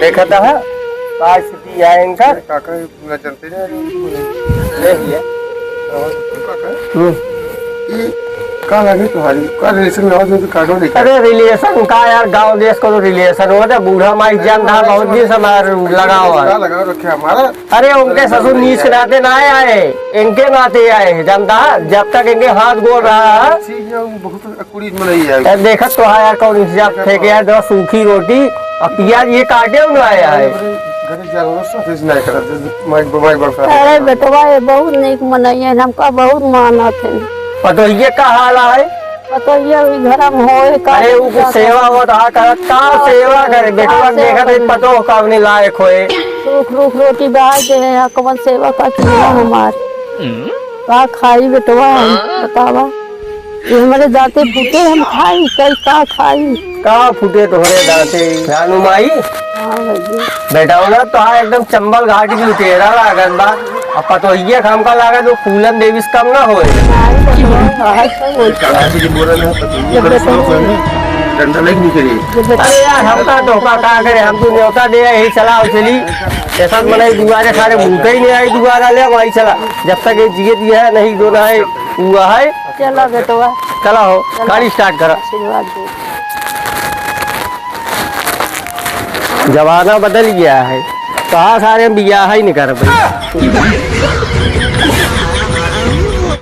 देखा था काय स्थिति है इनका काका पूरा चलते जा देख लिया। ये का लगे तुम्हारी का रिलेशन में हो तो काटो नहीं। अरे रिलेशन का यार, गांव देश को तो रिलेशन हो जाए। बूढ़ा माई जन था बहुत दिन से लगा हुआ है। लगा रखे हमारा। अरे उनके ससुर नीच के नाते ना आए, इनके नाते आए हैं जनता। जब तक इनके हाथ गोल रहा है बहुत कुड़ी में नहीं है। देखा तो है यार, कौन इंतजाम फेंके यार, दो सूखी रोटी और प्याज ये काटे उन्हें आया है। अरे बेटवा ये बहुत निक मनइए, हमका बहुत मानत है। तो ये का हाल है? तो ये घर में होए का। अरे वो सेवा हो रहा कर का सेवा करे बेटवा, देखा तो पतो कब नहीं लायक होए। रूख रूख रोटी बाहर दे है, कौन सेवा का चूल्हा हमार का खाई बेटवा बतावा। ये हमारे दांते फूटे हम खाई कई का खाई का फूटे तोहरे दांते जानू माई। हाँ भैया बेटा हो ना तो हाँ एकदम चंबल घाटी की तेरा लागत बा। अब पतो ये काम का लागत वो फूलन देवी से कम ना होए। अरे यार हमका धोखा का करे, हम तो न्योता दे यही चला चली ऐसा मना दुआरे सारे भूखे ही नहीं आई दुआरा ले वही चला। जब तक ये जिए दिया है नहीं दोना है हुआ है। चला बेटवा चला हो गाड़ी स्टार्ट करा। आशीर्वाद दे। जमाना बदल गया है, कहाँ सारे बियाह ही नहीं कर पाए।